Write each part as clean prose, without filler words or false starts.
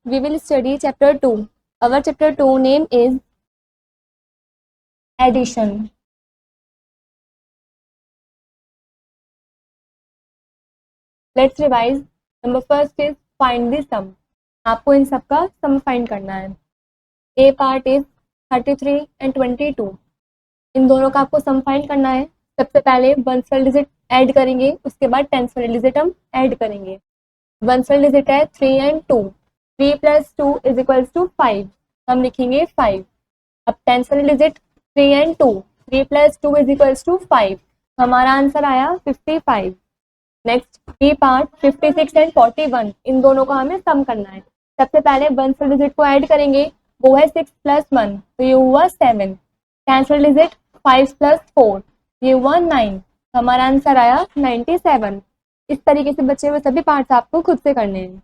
we will study chapter 2. Our chapter 2 name is addition. Let's revise. Number first is find the sum. आपको इन सब का sum find करना है. A part is 33 and 22. इन दोनों का आपको sum find करना है. सबसे पहले वंस वाला डिजिट ऐड करेंगे, उसके बाद टेंस वाला डिजिट हम ऐड करेंगे. वंस वाला डिजिट है 3 and 2. 3 plus 2 is equals to 5. हम लिखेंगे 5. अब टेंस वाला digit 3 and 2. 3 plus 2 is equals to 5. हमारा आंसर आया 55. Next B part 56 and 41. इन दोनों का हमें सम करना है. सबसे पहले वंस वाले डिजिट को ऐड करेंगे, वो है 6 + 1, तो ये हुआ 7. टेंस वाले डिजिट 5 + 4, ये हुआ 9. हमारा आंसर आया 97. इस तरीके से बचे हुए सभी पार्ट्स आपको खुद से करने हैं.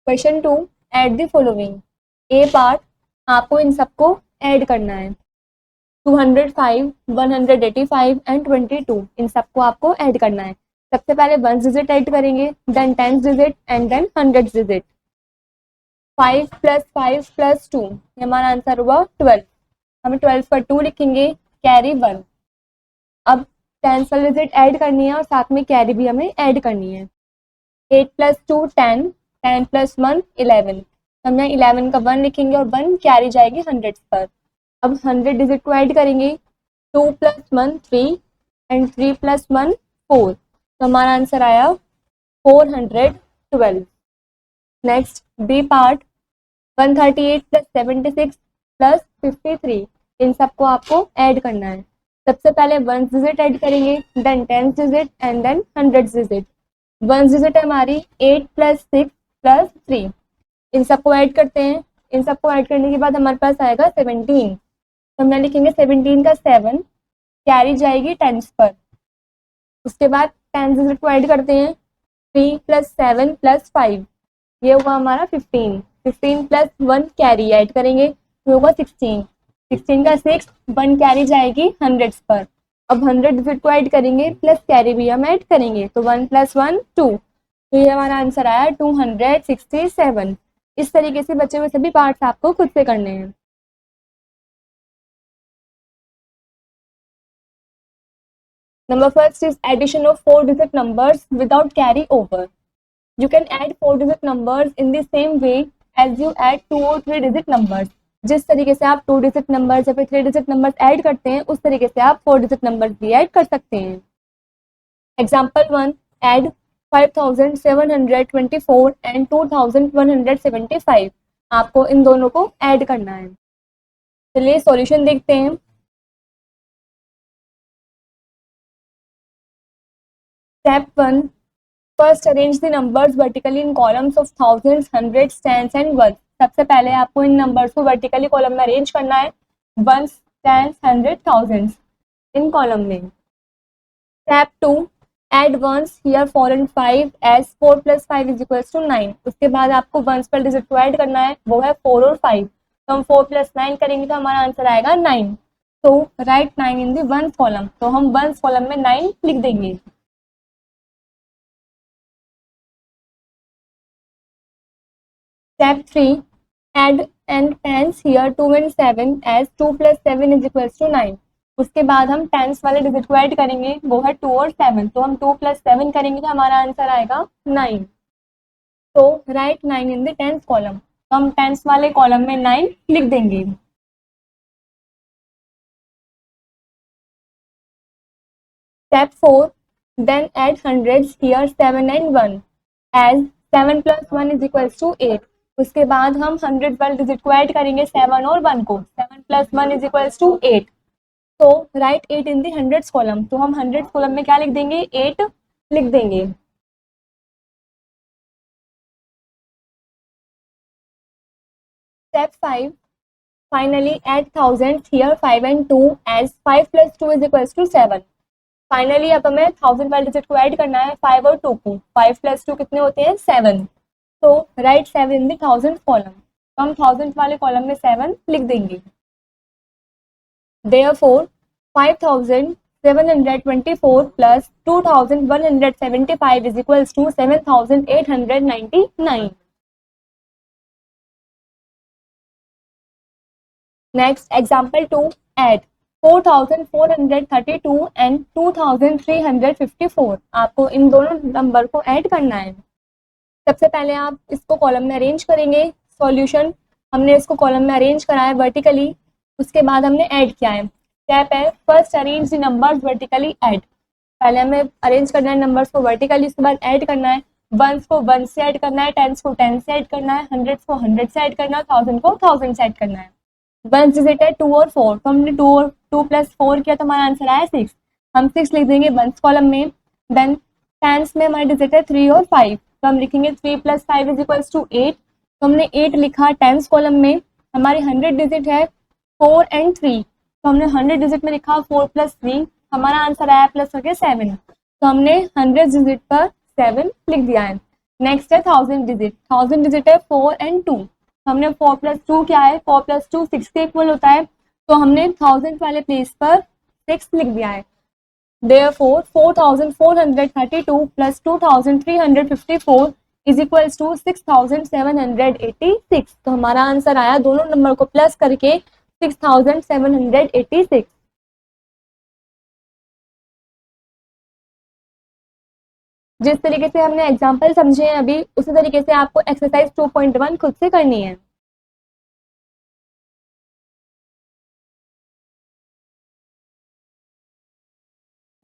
Question 2, add the following. A part, आपको इन सबको ऐड करना है. 205, 185 एंड 22. इन सबको आपको ऐड करना है. सबसे पहले वंस डिजिट ऐड करेंगे, then tens digit and then hundreds digit. 5 + 5 + 2, ये हमारा आंसर हुआ 12. हम 12 पर 2 लिखेंगे, कैरी 1. अब टेंस वाली डिजिट ऐड करनी है और साथ में कैरी भी हमें ऐड करनी है. 8 + 2 10, 10 + 1 11. हम यहाँ 11 का 1 लिखेंगे और 1 कैरी जाएगी हंड्रेड्स पर. अब 100 डिजिट को ऐड करेंगे, 2 + 1 3 एंड 3 + 1 4. तो हमारा आंसर आया 412. Next B part, 138 + 76 + 53. इन सबको आपको ऐड करना है. सबसे पहले वंस डिजिट ऐड करेंगे, then tens digit and then hundreds digit. Ones digit है हमारी 8 + 6 + 3. इन सबको ऐड करते हैं. इन सबको ऐड करने के बाद हमारे पास आएगा 17. तो हम यहाँ लिखेंगे 17 का 7, कैरी जाएगी टेंस पर. उसके बाद टेंस डिजिट को ऐड करते हैं, 3 + 7 + 5, ये हुआ हमारा 15. 15 + 1 कैरी ऐड करेंगे, तो होगा 16. 16 का 6, 1 कैरी जाएगी हंड्रेड्स पर. अब 100 डिजिट को ऐड करेंगे प्लस कैरी भी हम ऐड करेंगे, तो 1 + 1 2. तो ये हमारा आंसर आया 267. इस तरीके से बचे हुए सभी पार्ट्स आपको खुद से करने हैं. Number first is addition of 4-digit numbers without carry over. You can add 4-digit numbers in the same way as you add 2 or 3-digit numbers. जिस तरीके से आप 2-digit numbers या फिर 3-digit numbers ऐड करते हैं, उस तरीके से आप 4-digit numbers भी ऐड कर सकते हैं. Example 1, add 5724 and 2175. आपको इन दोनों को ऐड करना है. चलिए सॉल्यूशन देखते हैं. Step 1, first arrange the numbers vertically in columns of thousands, hundreds, tens and ones. सबसे पहले आपको इन नंबर्स को वर्टिकली कॉलम में अरेंज करना है. Ones, tens, hundred, thousands in column में. Step 2, add ones here 4 and 5 as 4 + 5 is equals to 9. उसके बाद आपको वंस पर डिजिट को ऐड करना है, वो है 4 और 5. तो हम 4 + 9 करेंगे तो हमारा आंसर आएगा 9. तो right 9 in the ones column. तो हम वंस कॉलम में 9 लिख देंगे. Step 3, add and tens here 2 and 7 as 2 + 7 is equals to 9. उसके बाद हम टेंस वाले डिजिट को ऐड करेंगे, वो है 2 और 7. तो हम 2 + 7 करेंगे तो हमारा आंसर आएगा 9. तो right 9 in the tens column. तो हम टेंस वाले कॉलम में 9 लिख देंगे. Step 4, then add hundreds here 7 and 1 as 7 + 1 is equals to 8. उसके बाद हम 100 वाले डिजिट को ऐड करेंगे 7 और 1 को. 7 + 1 is equals to 8. तो राइट 8 इन दी हंड्रेड्स कॉलम. तो हम हंड्रेड्स कॉलम में क्या लिख देंगे, 8 लिख देंगे. Step 5, finally add thousands here 5 and 2 as 5 + 2 is equals to 7. Finally अब हमें 1000 वाले डिजिट को ऐड करना है 5 और 2 को. 5 + 2 कितने होते हैं, 7. तो राइट 7 इन द 1000 कॉलम. तो हम 1000 वाले कॉलम में 7 लिख देंगे. Therefore 5000 724 plus 2175 is equals to 7899. Next example 2, add 4432 and 2354. आपको इन दोनों नंबर को ऐड करना है. सबसे पहले आप इसको कॉलम में अरेंज करेंगे. सॉल्यूशन, हमने इसको कॉलम में अरेंज करा है वर्टिकली, उसके बाद हमने ऐड किया है. स्टेप है first arrange the numbers vertically add. पहले हमें अरेंज करना है नंबर्स को वर्टिकली, उसके बाद ऐड करना है. वंस को 1 से ऐड करना है, टेंस को 10 से ऐड करना है, हंड्रेड्स को 100 से ऐड करना है, 1000 को 1000 से ऐड करना है. वंस डिजिट है 2 और 4, तो हमने 2 प्लस 4 किया तो हमारा आंसर आया 6. हम 6 लिख देंगे वंस कॉलम में. देन टेंस में हमारे डिजिट है 3 और 5, तो हम लिखेंगे 3 प्लस 5 इज इक्वल्स टू 8. तो हमने 8 लिखा टेंस कॉलम में. हमारी 100 डिजिट है 4 एंड 3, तो हमने 100 डिजिट में लिखा 4 प्लस 3, हमारा आंसर आया प्लस करके 7. तो हमने 100 डिजिट पर 7 लिख दिया है. नेक्स्ट है 1000 डिजिट. 1000 डिजिट है 4 एंड 2, तो हमने 4 प्लस 2 क्या है, 4 प्लस 2 6 के इक्वल होता है, तो हमने 1000 वाले प्लेस पर 6 लिख दिया है. Therefore 4432 plus 2354 is equals to 6786. तो हमारा आंसर आया दोनों नंबर को प्लस करके 6786. जिस तरीके से हमने एग्जाम्पल समझे हैं अभी, उसी तरीके से आपको एक्सरसाइज 2.1 खुद से करनी है.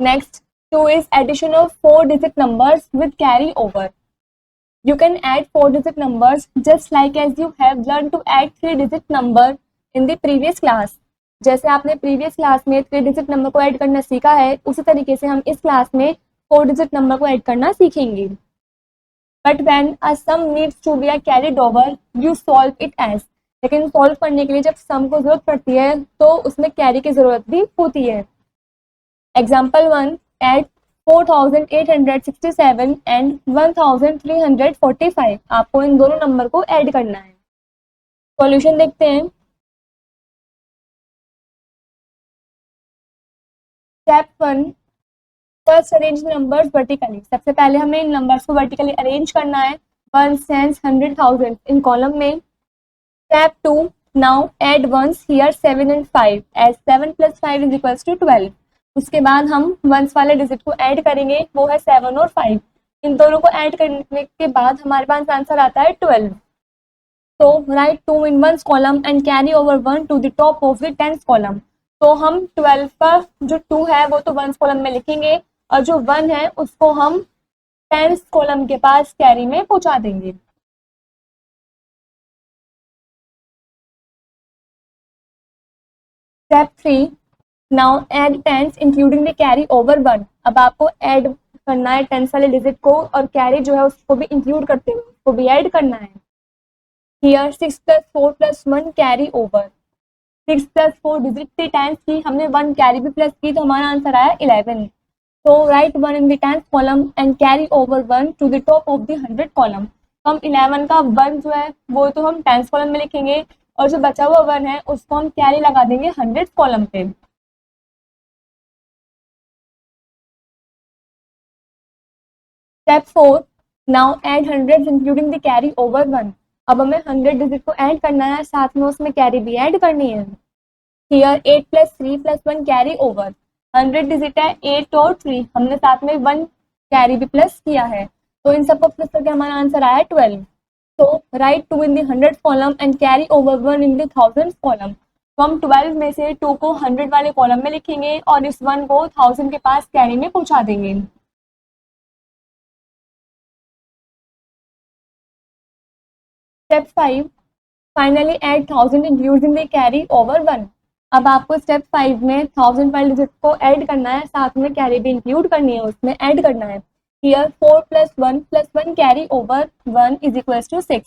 Next, 2 is addition of 4-digit numbers with carry over. You can add 4-digit numbers just like as you have learned to add 3-digit number in the previous class. जैसे आपने प्रीवियस क्लास में 3-digit number को add करना सीखा है, उसी तरीके से हम इस क्लास में 4-digit नंबर को ऐड करना सीखेंगे. But when a sum needs to be carried over, you solve it as. लेकिन सॉल्व करने के लिए जब सम को जरूरत पड़ती है तो उसमें कैरी की जरूरत भी होती है. Example 1, add 4867 and 1345. आपको इन दोनों नंबर को ऐड करना है. सॉल्यूशन देखते हैं. Step 1, first arrange numbers vertically. सबसे पहले हमें इन नंबर्स को वर्टिकली अरेंज करना है. 1 10 100 1000 इन कॉलम में. Step 2, now add ones here 7 and 5 as 7 plus 5 is equals to 12. उसके बाद हम वंस वाले डिजिट को ऐड करेंगे, वो है 7 और 5. इन दोनों को ऐड करने के बाद हमारे पास आंसर आता है 12. तो right 2 in ones column and carry over 1 to the top of the tens column. तो हम 12 का जो 2 है वो तो वंस कॉलम में लिखेंगे, और जो 1 है उसको हम टेंस कॉलम के पास कैरी में पहुंचा देंगे. Step 3, now add tens including the carry over 1. अब आपको ऐड करना है टेंस वाले डिजिट को, और कैरी जो है उसको भी इंक्लूड करते हुए उसको भी ऐड करना है. Here 6 plus 4 plus 1 carry over. 6 plus 4 digit थी टेंस की, हमने 1 कैरी भी प्लस की, तो हमारा आंसर आया 11. तो right 1 in the tens column and carry over 1 to the top of the 100 column. तो हम 11 का 1 जो है वो तो हम टेंस कॉलम में लिखेंगे, और जो बचा हुआ 1 है उसको हम कैरी लगा देंगे 100 कॉलम पे. Step 4, now add hundreds including the carry over 1. अब हमें 100 डिजिट को ऐड करना है, साथ में उसमें कैरी भी ऐड करनी है. Here 8 plus 3 plus 1 carry over. 100 digit है 8 और 3, हमने साथ में 1 कैरी भी प्लस किया है, तो इन सबको प्लस करके हमारा आंसर आया 12. तो right 2 in the 100 column and carry over 1 in the 1000 column. तो हम 12 में से 2 को 100 वाले कॉलम में लिखेंगे और इस 1 को 1000 के पास कैरी में पहुंचा देंगे. Step 5, finally add 1000 including the carry over 1. अब आपको स्टेप 5 में 1000 वाले डिजिट को ऐड करना है, साथ में कैरी भी इंक्लूड करनी है, उसमें ऐड करना है. Here 4 plus 1 carry over 1 is equals to 6.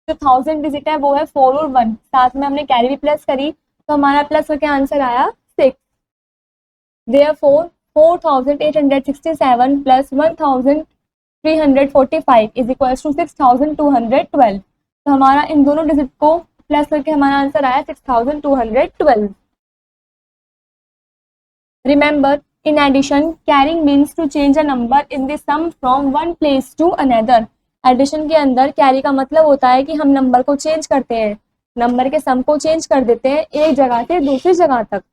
जो 1000 डिजिट है वो है 4 और 1, साथ में हमने कैरी भी प्लस करी, तो हमारा प्लस करके आंसर आया 6. Therefore 4867 plus 1345 is equals to 6212. तो हमारा इन दोनों डिजिट को प्लस करके हमारा आंसर आया 6212. Remember in addition carrying means to change a number in the sum from one place to another. Addition के अंदर कैरी का मतलब होता है कि हम नंबर को चेंज करते हैं, नंबर के सम को चेंज कर देते हैं एक जगह से दूसरी जगह तक।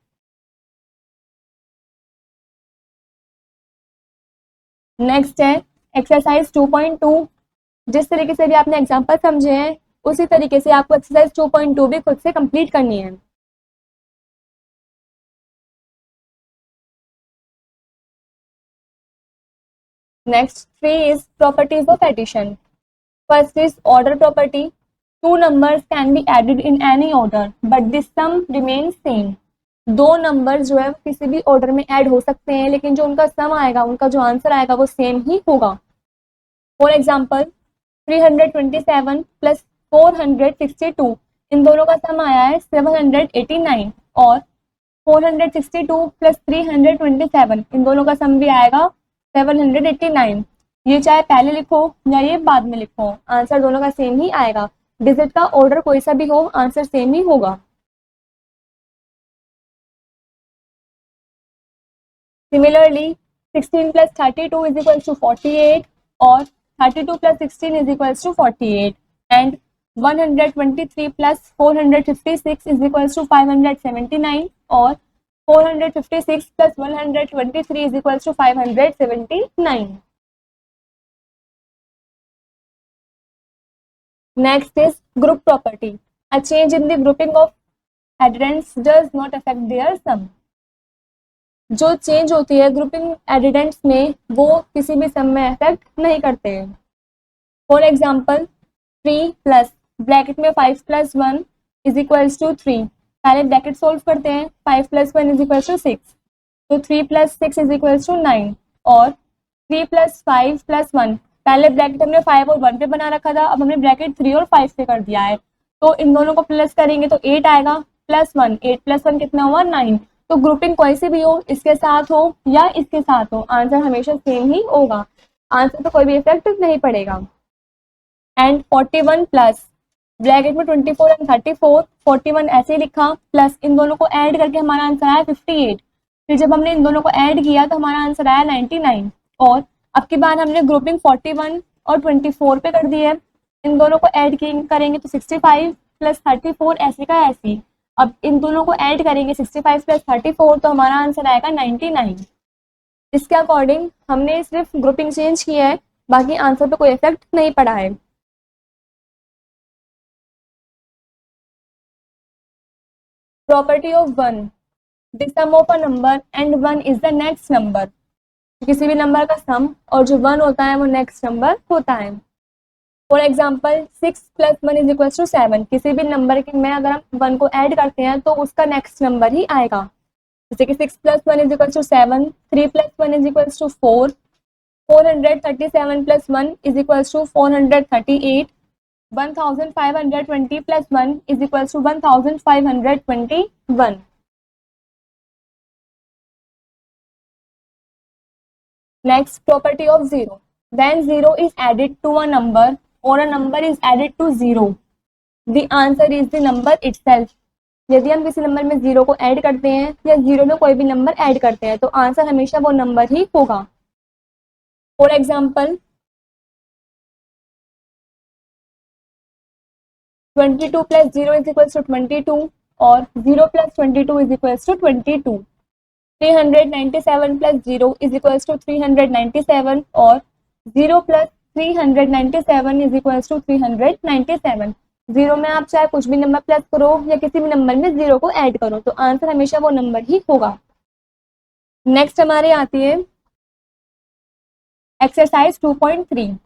नेक्स्ट है एक्सरसाइज 2.2। जिस तरीके से भी आपने एग्जांपल समझे हैं उसी तरीके से आपको एक्सरसाइज 2.2 भी खुद से कंप्लीट करनी है। Next 3 is properties of addition. First is order property. Two numbers can be added in any order but the sum remain same. दो नंबर जो है किसी भी ऑर्डर में ऐड हो सकते हैं लेकिन जो उनका सम आएगा, उनका जो आंसर आएगा वो सेम ही होगा। फॉर एग्जाम्पल 327 प्लस 462, इन दोनों का सम आया है 789, और 462 प्लस 327, इन दोनों का सम भी आएगा 789। ये चाहे पहले लिखो या ये बाद में लिखो, आंसर दोनों का सेम ही आएगा। डिजिट का ऑर्डर कोई सा भी हो, आंसर सेम ही होगा। Similarly 16 plus 32 is equal to 48, और 32 plus 16 is equal to 48, and 123 plus 456 is equal to 579, और 456 plus 123 is equal to 579। Next is group property. A change in the grouping of addends does not affect their sum. जो change होती है grouping एडिडेंट्स में वो किसी भी सम में affect नहीं करते हैं। फॉर एग्जाम्पल 3 प्लस ब्रैकेट में 5 प्लस 1 इज इक्वल्स टू 3। पहले ब्रैकेट सोल्व करते हैं, 5 प्लस 1 इज इक्वल्स टू 6, तो 3 प्लस 6 इज इक्वल्स टू 9, और 3 प्लस 5 प्लस 1, पहले ब्रैकेट हमने 5 और 1 पे बना रखा था, अब हमने ब्रैकेट 3 और 5 पे कर दिया है, तो इन दोनों को प्लस करेंगे तो 8 आएगा, प्लस 1, 8 प्लस 1 कितना हुआ 9। तो ग्रुपिंग कोई सी भी हो, इसके साथ हो या इसके साथ हो, आंसर हमेशा सेम ही होगा, आंसर तो कोई भी इफेक्ट नहीं पड़ेगा। एंड 41 प्लस ब्रैकेट में 24 एंड 34, 41 ऐसे ही लिखा, प्लस इन दोनों को ऐड करके हमारा आंसर आया 58। फिर जब हमने इन दोनों को ऐड किया तो हमारा आंसर आया 99, और अब की बार हमने ग्रुपिंग 41 और 24 पे कर दी है, इन दोनों को ऐड करेंगे तो 65 प्लस 34 ऐसे का ऐसी, अब इन दोनों को ऐड करेंगे 65 प्लस 34 तो हमारा आंसर आएगा 99। इसके अकॉर्डिंग हमने सिर्फ ग्रुपिंग चेंज किया है, बाकी आंसर पे कोई इफेक्ट नहीं पड़ा है। Property of 1, the sum of a number and 1 is the next number. किसी भी नंबर का सम और जो 1 होता है वो नेक्स्ट नंबर होता है। For example 6 plus 1 is equal to 7, किसी भी नंबर के में अगर हम 1 को ऐड करते हैं तो उसका नेक्स्ट नंबर ही आएगा। जैसे कि 6 plus 1 is equal to 7, 3 plus 1 is equal to 4, 437 plus 1 is equal to 438, 1520 plus 1 is equal to 1521। Next, property of 0. When 0 is added to a number or a number is added to 0, the answer is the number itself. यदि हम किसी number में 0 को add करते हैं या 0 में कोई भी नंबर ऐड करते हैं तो आंसर हमेशा वो नंबर ही होगा। For example 22 plus 0 is equal to 22, और 0 plus 22 is equal to 22। 397 plus 0 is equal to 397, और 0 प्लस 397 इज इक्वल टू 397। 0 में आप चाहे कुछ भी नंबर प्लस करो या किसी भी नंबर में 0 को ऐड करो तो आंसर हमेशा वो नंबर ही होगा। नेक्स्ट हमारी आती है एक्सरसाइज 2.3।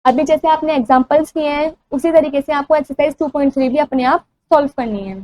अभी जैसे आपने एग्जांपल्स किए हैं उसी तरीके से आपको एक्सरसाइज 2.3 भी अपने आप सॉल्व करनी है।